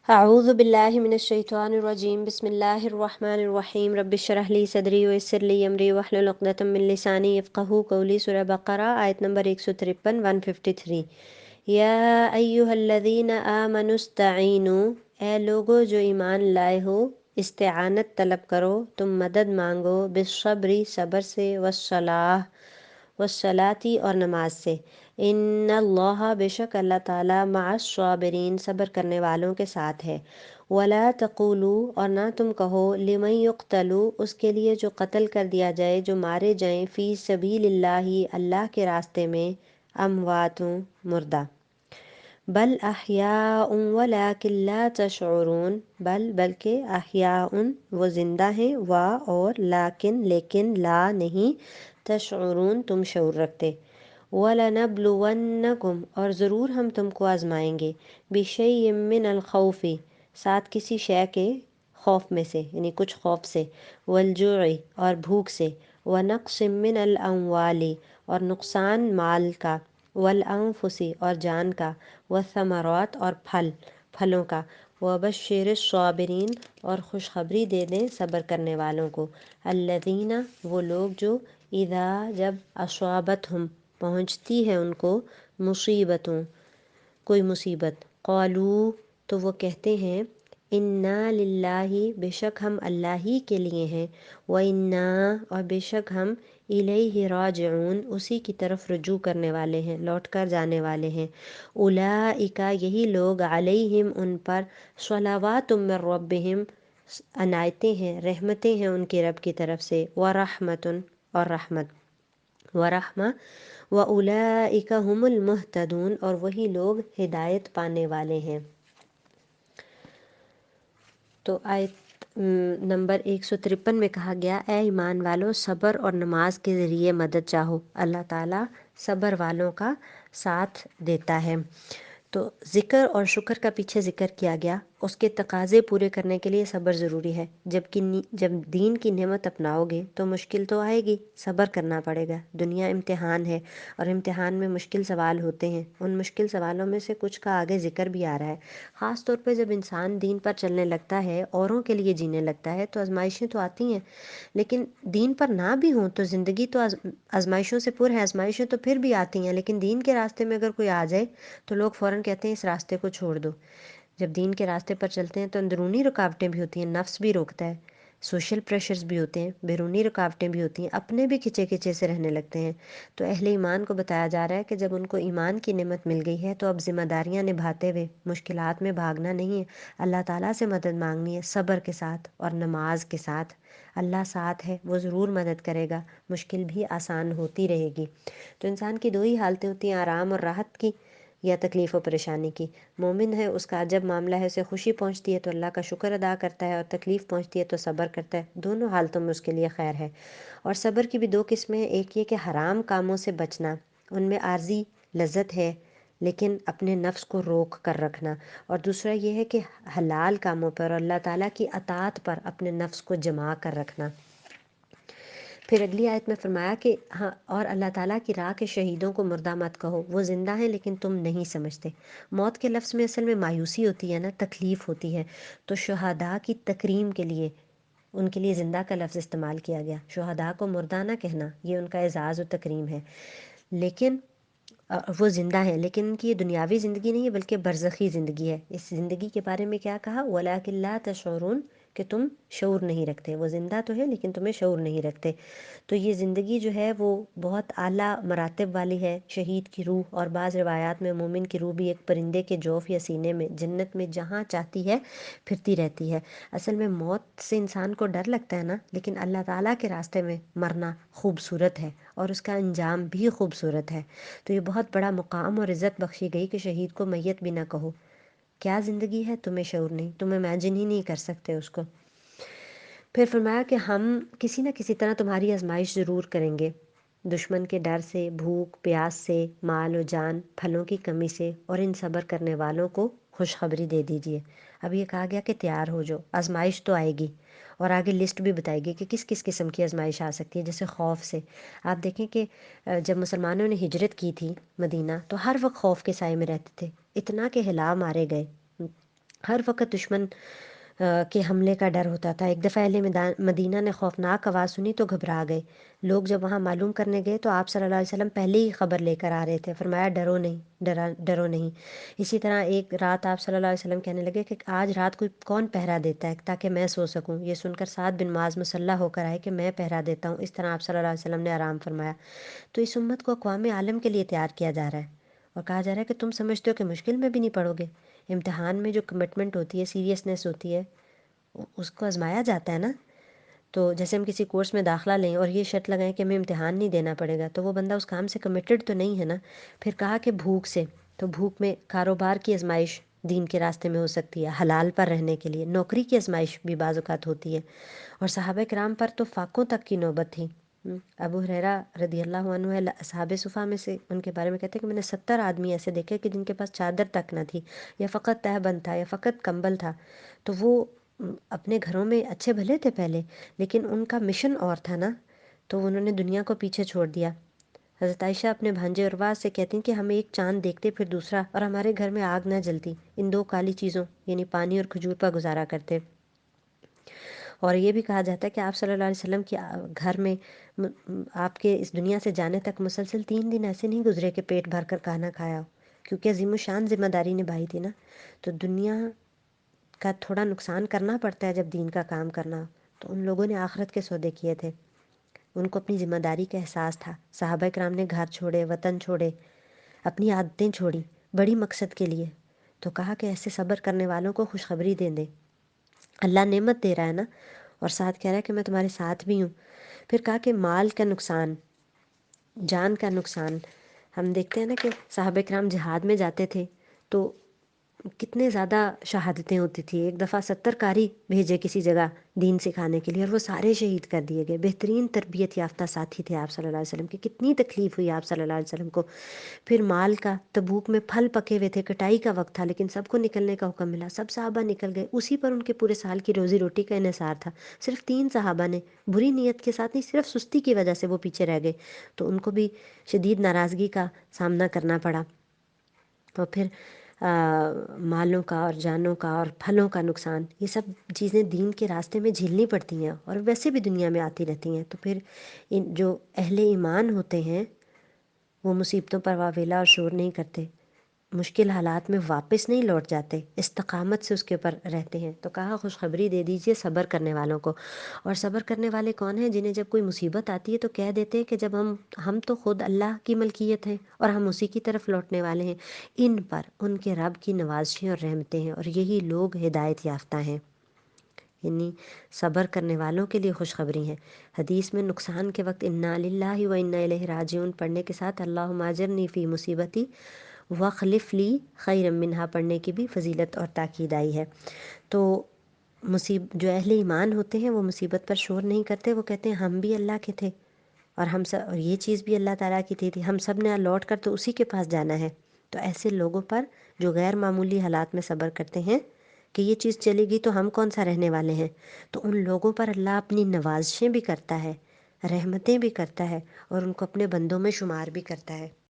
اعوذ باللہ من الشیطان الرجیم بسم اللہ الرحمن الرحیم رب اشرح لی صدری ویسر لی امری واحلل عقدۃ من لسانی یفقہوا قولی۔ سورہ بقرہ آیت نمبر 153 153۔ یا ایہا الذین آمنوا استعینوا، اے لوگو جو ایمان لائے ہو، استعانت طلب کرو، تم مدد مانگو، بالصبر صبر سے، والصلاۃ اور نماز سے، ان اللہ بے شک اللہ تعالیٰ مع الصابرین صبر کرنے والوں کے ساتھ ہے۔ ولا تقولوا اور نہ تم کہو، لمن یقتل اس کے لیے جو قتل کر دیا جائے، جو مارے جائیں، فی سبیل اللہ اللہ کے راستے میں، اموات مردہ، بل احیاء ولکن لا تشعرون، بلکہ احیاء وہ زندہ ہیں، اور لیکن لا نہیں، تشعرون تم شعور رکھتے۔ وَلَنَبْلُوَنَّكُمْ اور ضرور ہم تم کو آزمائیں گے، بِشَيْءٍ مِّنَ الْخَوْفِ ساتھ کسی شے کے خوف میں سے، یعنی کچھ خوف سے، وَالْجُوعِ اور بھوک سے، وَنَقْصٍ مِّنَ الْأَمْوَالِ اور نقصان مال کا، وَالْأَنفُسِ اور جان کا، وَالثَّمَرَاتِ اور پھلوں کا، وَبَشِّرِ الصَّابِرِينَ اور خوشخبری دے دیں صبر کرنے والوں کو، الَّذِينَ وہ لوگ جو، اذا جب، اصابتہم پہنچتی ہے ان کو، مصیبتوں کوئی مصیبت، قالوا تو وہ کہتے ہیں، انا للہ بے شک ہم اللہ ہی کے لیے ہیں، وَإِنَّا اور بے شک ہم، الیہ راجعون اسی کی طرف رجوع کرنے والے ہیں، لوٹ کر جانے والے ہیں، اولئک یہی لوگ، علیہم ان پر، صلوات من ربہم عنایتیں ہیں، رحمتیں ہیں ان کے رب کی طرف سے، ورحمت اور رحمت، ورحمہ، وَأُولَئِكَ هُمُ الْمُهْتَدُونَ اور وہی لوگ ہدایت پانے والے ہیں۔ تو آیت نمبر 153 میں کہا گیا، اے ایمان والو صبر اور نماز کے ذریعے مدد چاہو، اللہ تعالیٰ صبر والوں کا ساتھ دیتا ہے۔ تو ذکر اور شکر کا پیچھے ذکر کیا گیا، اس کے تقاضے پورے کرنے کے لیے صبر ضروری ہے۔ جب دین کی نعمت اپناؤ گے تو مشکل تو آئے گی، صبر کرنا پڑے گا، دنیا امتحان ہے، اور امتحان میں مشکل سوال ہوتے ہیں، ان مشکل سوالوں میں سے کچھ کا آگے ذکر بھی آ رہا ہے۔ خاص طور پہ جب انسان دین پر چلنے لگتا ہے، اوروں کے لیے جینے لگتا ہے، تو آزمائشیں تو آتی ہیں، لیکن دین پر نہ بھی ہوں تو زندگی تو آزمائشوں سے پر ہے، آزمائشیں تو پھر بھی آتی ہیں، لیکن دین کے راستے میں اگر کوئی آ جائے تو لوگ فوراً کہتے ہیں اس راستے کو چھوڑ دو۔ جب دین کے راستے پر چلتے ہیں تو اندرونی رکاوٹیں بھی ہوتی ہیں، نفس بھی روکتا ہے، سوشل پریشرز بھی ہوتے ہیں، بیرونی رکاوٹیں بھی ہوتی ہیں، اپنے بھی کھچے کھچے سے رہنے لگتے ہیں۔ تو اہل ایمان کو بتایا جا رہا ہے کہ جب ان کو ایمان کی نعمت مل گئی ہے تو اب ذمہ داریاں نبھاتے ہوئے مشکلات میں بھاگنا نہیں ہے، اللہ تعالیٰ سے مدد مانگنی ہے، صبر کے ساتھ اور نماز کے ساتھ۔ اللہ ساتھ ہے، وہ ضرور مدد کرے گا، مشکل بھی آسان ہوتی رہے گی۔ تو انسان کی دو ہی حالتیں ہوتی ہیں، آرام اور راحت کی، یا تکلیف و پریشانی کی۔ مومن ہے، اس کا جب معاملہ ہے، اسے خوشی پہنچتی ہے تو اللہ کا شکر ادا کرتا ہے، اور تکلیف پہنچتی ہے تو صبر کرتا ہے، دونوں حالتوں میں اس کے لیے خیر ہے۔ اور صبر کی بھی دو قسمیں ہیں، ایک یہ کہ حرام کاموں سے بچنا، ان میں عارضی لذت ہے لیکن اپنے نفس کو روک کر رکھنا، اور دوسرا یہ ہے کہ حلال کاموں پر اور اللہ تعالیٰ کی اطاعت پر اپنے نفس کو جما کر رکھنا۔ پھر اگلی آیت میں فرمایا کہ ہاں، اور اللہ تعالیٰ کی راہ کے شہیدوں کو مردہ مت کہو، وہ زندہ ہیں لیکن تم نہیں سمجھتے۔ موت کے لفظ میں اصل میں مایوسی ہوتی ہے نا، تکلیف ہوتی ہے، تو شہداء کی تکریم کے لیے ان کے لیے زندہ کا لفظ استعمال کیا گیا، شہداء کو مردہ نہ کہنا، یہ ان کا اعزاز و تکریم ہے، لیکن وہ زندہ ہیں، لیکن ان کی یہ دنیاوی زندگی نہیں ہے بلکہ برزخی زندگی ہے۔ اس زندگی کے بارے میں کیا کہا، وَلَٰكِن لَا تَشْعُرُونَ کہ تم شعور نہیں رکھتے، وہ زندہ تو ہے لیکن تمہیں شعور نہیں رکھتے۔ تو یہ زندگی جو ہے وہ بہت اعلیٰ مراتب والی ہے، شہید کی روح، اور بعض روایات میں مومن کی روح بھی ایک پرندے کے جوف یا سینے میں جنت میں جہاں چاہتی ہے پھرتی رہتی ہے۔ اصل میں موت سے انسان کو ڈر لگتا ہے نا، لیکن اللہ تعالیٰ کے راستے میں مرنا خوبصورت ہے، اور اس کا انجام بھی خوبصورت ہے۔ تو یہ بہت بڑا مقام اور عزت بخشی گئی کہ شہید کو میت بھی نہ کہو۔ کیا زندگی ہے، تمہیں شعور نہیں، تم امیجن ہی نہیں کر سکتے اس کو۔ پھر فرمایا کہ ہم کسی نہ کسی طرح تمہاری آزمائش ضرور کریں گے، دشمن کے ڈر سے، بھوک پیاس سے، مال و جان، پھلوں کی کمی سے، اور ان صبر کرنے والوں کو خوشخبری دے دیجیے۔ اب یہ کہا گیا کہ تیار ہو جو، آزمائش تو آئے گی، اور آگے لسٹ بھی بتائے گی کہ کس کس قسم کی آزمائش آ سکتی ہے۔ جیسے خوف سے، آپ دیکھیں کہ جب مسلمانوں نے ہجرت کی تھی مدینہ، تو ہر وقت خوف کے سائے میں رہتے تھے، اتنا کہ ہلا مارے گئے، ہر وقت دشمن کے حملے کا ڈر ہوتا تھا۔ ایک دفعہ اہل مدینہ نے خوفناک آواز سنی تو گھبرا گئے۔ لوگ جب وہاں معلوم کرنے گئے تو آپ صلی اللہ علیہ وسلم پہلے ہی خبر لے کر آ رہے تھے۔ فرمایا ڈرو نہیں، ڈرو نہیں۔ اسی طرح ایک رات آپ صلی اللہ علیہ وسلم کہنے لگے کہ آج رات کو کون پہرا دیتا ہے تاکہ میں سو سکوں؟ یہ سن کر سعد بن معاذ مسلح ہو کر آئے کہ میں پہرا دیتا ہوں۔ اس طرح آپ صلی اللہ علیہ وسلم نے آرام فرمایا۔ تو اس امت کو اقوام عالم کے لیے تیار کیا جا رہا ہے، اور کہا جا رہا ہے کہ تم سمجھتے ہو کہ مشکل میں بھی نہیں پڑو گے۔ امتحان میں جو کمٹمنٹ ہوتی ہے، سیریسنس ہوتی ہے، اس کو آزمایا جاتا ہے نا۔ تو جیسے ہم کسی کورس میں داخلہ لیں اور یہ شرط لگائیں کہ ہمیں امتحان نہیں دینا پڑے گا، تو وہ بندہ اس کام سے کمیٹڈ تو نہیں ہے نا۔ پھر کہا کہ بھوک سے، تو بھوک میں کاروبار کی آزمائش دین کے راستے میں ہو سکتی ہے، حلال پر رہنے کے لیے نوکری کی آزمائش بھی بعض اوقات ہوتی ہے، اور صحابہ کرام پر تو فاقوں تک کی نوبت تھی۔ ابو ہریرہ رضی اللہ عنہ اصحاب صفا میں سے، ان کے بارے میں کہتے ہیں کہ میں نے 70 آدمی ایسے دیکھے کہ جن کے پاس چادر تک نہ تھی، یا فقط تہ بند تھا، یا فقط کمبل تھا۔ تو وہ اپنے گھروں میں اچھے بھلے تھے پہلے، لیکن ان کا مشن اور تھا نا، تو انہوں نے دنیا کو پیچھے چھوڑ دیا۔ حضرت عائشہ اپنے بھانجے عروہ سے کہتی ہیں کہ ہم ایک چاند دیکھتے پھر دوسرا، اور ہمارے گھر میں آگ نہ جلتی، ان دو کالی چیزوں یعنی پانی اور کھجور پر گزارا کرتے۔ اور یہ بھی کہا جاتا ہے کہ آپ صلی اللہ علیہ وسلم کے گھر میں آپ کے اس دنیا سے جانے تک مسلسل 3 دن ایسے نہیں گزرے کہ پیٹ بھر کر کھانا کھایا ہو، کیونکہ عظیم الشان ذمہ داری نبھائی تھی نا۔ تو دنیا کا تھوڑا نقصان کرنا پڑتا ہے جب دین کا کام کرنا ہو، تو ان لوگوں نے آخرت کے سودے کیے تھے، ان کو اپنی ذمہ داری کا احساس تھا۔ صحابہ کرام نے گھر چھوڑے، وطن چھوڑے، اپنی عادتیں چھوڑی بڑی مقصد کے لیے۔ تو کہا کہ ایسے صبر کرنے والوں کو خوشخبری دے دیں، اللہ نعمت دے رہا ہے نا، اور ساتھ کہہ رہا ہے کہ میں تمہارے ساتھ بھی ہوں۔ پھر کہا کہ مال کا نقصان، جان کا نقصان، ہم دیکھتے ہیں نا کہ صحابہ کرام جہاد میں جاتے تھے تو کتنے زیادہ شہادتیں ہوتی تھی۔ ایک دفعہ 70 قاری بھیجے کسی جگہ دین سکھانے کے لیے، اور وہ سارے شہید کر دیے گئے۔ بہترین تربیت یافتہ ساتھی تھے آپ صلی اللہ علیہ وسلم کے، کتنی تکلیف ہوئی آپ صلی اللہ علیہ وسلم کو۔ پھر مال کا، تبوک میں پھل پکے ہوئے تھے، کٹائی کا وقت تھا، لیکن سب کو نکلنے کا حکم ملا، سب صحابہ نکل گئے، اسی پر ان کے پورے سال کی روزی روٹی کا انحصار تھا۔ صرف 3 صحابہ نے بری نیت کے ساتھ نہیں، صرف سستی کی وجہ سے وہ پیچھے رہ گئے، تو ان کو بھی شدید ناراضگی کا سامنا کرنا پڑا۔ اور پھر مالوں کا اور جانوں کا اور پھلوں کا نقصان، یہ سب چیزیں دین کے راستے میں جھیلنی پڑتی ہیں، اور ویسے بھی دنیا میں آتی رہتی ہیں۔ تو پھر جو اہل ایمان ہوتے ہیں وہ مصیبتوں پر واویلا اور شور نہیں کرتے، مشکل حالات میں واپس نہیں لوٹ جاتے، استقامت سے اس کے اوپر رہتے ہیں۔ تو کہا خوشخبری دے دیجئے صبر کرنے والوں کو۔ اور صبر کرنے والے کون ہیں؟ جنہیں جب کوئی مصیبت آتی ہے تو کہہ دیتے ہیں کہ جب ہم تو خود اللہ کی ملکیت ہیں اور ہم اسی کی طرف لوٹنے والے ہیں، ان پر ان کے رب کی نوازشیں اور رحمتیں ہیں، اور یہی لوگ ہدایت یافتہ ہیں۔ یعنی صبر کرنے والوں کے لیے خوشخبری ہے۔ حدیث میں نقصان کے وقت انا للہ و انا الیہ راجعون پڑھنے کے ساتھ اللہم اجرنی فی مصیبتی واخلف لی خیرا منہا پڑھنے کی بھی فضیلت اور تاکید آئی ہے۔ تو جو اہل ایمان ہوتے ہیں وہ مصیبت پر شور نہیں کرتے، وہ کہتے ہیں ہم بھی اللہ کے تھے، اور اور یہ چیز بھی اللہ تعالیٰ کی تھی، ہم سب نے لوٹ کر تو اسی کے پاس جانا ہے۔ تو ایسے لوگوں پر جو غیر معمولی حالات میں صبر کرتے ہیں کہ یہ چیز چلے گی تو ہم کون سا رہنے والے ہیں، تو ان لوگوں پر اللہ اپنی نوازشیں بھی کرتا ہے، رحمتیں بھی کرتا ہے، اور ان کو اپنے بندوں میں شمار بھی کرتا ہے۔